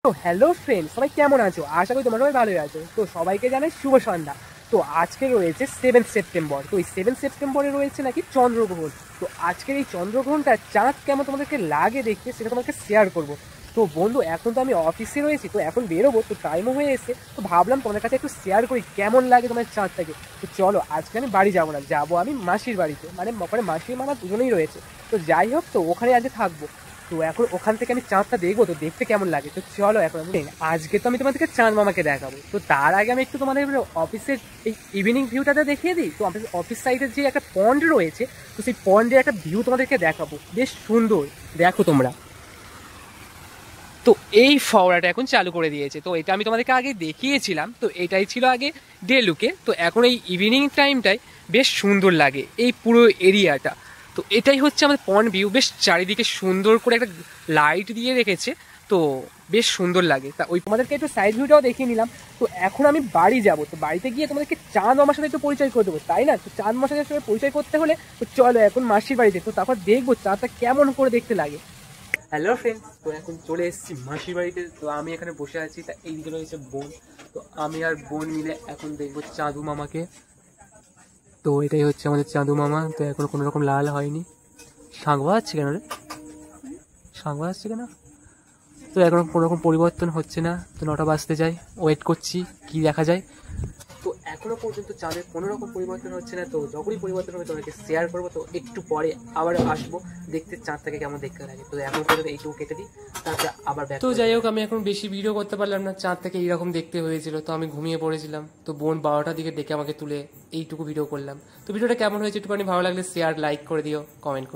তো hello friend, সবাই কেমন আছো? আশা করি তোমরা সবাই ভালোই আছো। তো সবাইকে জানাই শুভ সন্ধ্যা। তো আজকে রয়েছে 7 সেপ্টেম্বর। তো এই 7 সেপ্টেম্বরে রয়েছে নাকি চন্দ্রগ্রহণ। তো আজকের এই চন্দ্রগ্রহণটা চাঁদ কেমন তোমাদেরকে লাগে দেখতে সেটা তোমাকে শেয়ার করব। তো বন্ধু, এখন তো আমি অফিসে রয়েছি, তো এখন বেরোবো, তো টাইমও হয়ে এসে, তো ভাবলাম তোমাদের কাছে একটু শেয়ার করি কেমন লাগে তোমার চাঁদটাকে। তো চলো, আজকে আমি বাড়ি যাবো না, যাবো আমি মাসির বাড়িতে, মানে ওখানে মাসি মামা দুজনেই রয়েছে। তো যাই হোক, তো ওখানে আজকে থাকবো। তো এখন ওখান থেকে আমি চাঁদটা দেখবো, তো দেখতে কেমন লাগে। তো চলো, এখন আমি আজকে তো আমি তোমাদেরকে চাঁদ মামাকে দেখাবো। তো তার আগে আমি একটু তোমাদের অফিসের এই ইভিনিং ভিউটাতে দেখিয়ে দিই। তো অফিস সাইডের যে একটা পন্ড রয়েছে, তো সেই পন্ডের একটা ভিউ তোমাদেরকে দেখাবো, বেশ সুন্দর। দেখো তোমরা, তো এই ফওয়ারাটা এখন চালু করে দিয়েছে। তো এটা আমি তোমাদেরকে আগে দেখিয়েছিলাম। তো এটাই ছিল আগে ডে লুকে। তো এখন এই ইভিনিং টাইমটায় বেশ সুন্দর লাগে এই পুরো এরিয়াটা। তো এটাই হচ্ছে আমাদের পন্ড ভিউ, বেশ চারিদিকে সুন্দর করে একটা লাইট দিয়ে রেখেছে। তো বেশ সুন্দর লাগে। তা ওই তোমাদেরকে একটু সাইড ভিউটাও দেখিয়ে নিলাম। তো এখন আমি বাড়ি যাব। তো বাড়িতে গিয়ে তোমাদেরকে চাঁদ মামার সাথে একটু পরিচয় করে দেবো, তাই না? তো চাঁদ মামার সাথে পরিচয় করতে হলে তো চলো এখন মাসির বাড়িতে, তো তারপর দেখবো চাঁদটা কেমন করে দেখতে লাগে। হ্যালো ফ্রেন্ডস, তো এখন চলে এসেছি মাসির বাড়িতে। তো আমি এখানে বসে আছি, তা এইদিকে রয়েছে বোন। তো আমি আর বোন মিলে এখন দেখবো চাঁদু মামাকে। তো এটাই হচ্ছে আমাদের চাঁদু মামা। তো এখন কোনো রকম লাল হয়নি। শাঁখ বাজাচ্ছে কেন রে? শাঁখ বাজাচ্ছে কেন? তো এখন কোনো রকম পরিবর্তন হচ্ছে না। তো 9টা বাজতে যায়, ওয়েট করছি কি দেখা যায়। তো এখনো পর্যন্ত চাঁদের কোনো রকম পরিবর্তন হচ্ছে না। তো যখনই পরিবর্তন হবে তোমাকে শেয়ার করবো। তো একটু পরে আবার আসবো দেখতে চাঁদটাকে কেমন দেখতে লাগে। তো এখন পর্যন্ত এইটুকু কেটে দিই, তারপরে আবার ব্যাক। তো যাই হোক, আমি এখন বেশি ভিডিও করতে পারলাম না। চাঁদটাকে এইরকম দেখতে হয়েছিল, তো আমি ঘুমিয়ে পড়েছিলাম। তো বোন 12টার দিকে ডেকে আমাকে তুলে এইটুকু ভিডিও করলাম। তো ভিডিওটা কেমন হয়েছে একটুখানি ভালো লাগলে শেয়ার লাইক করে দিও, কমেন্ট করো।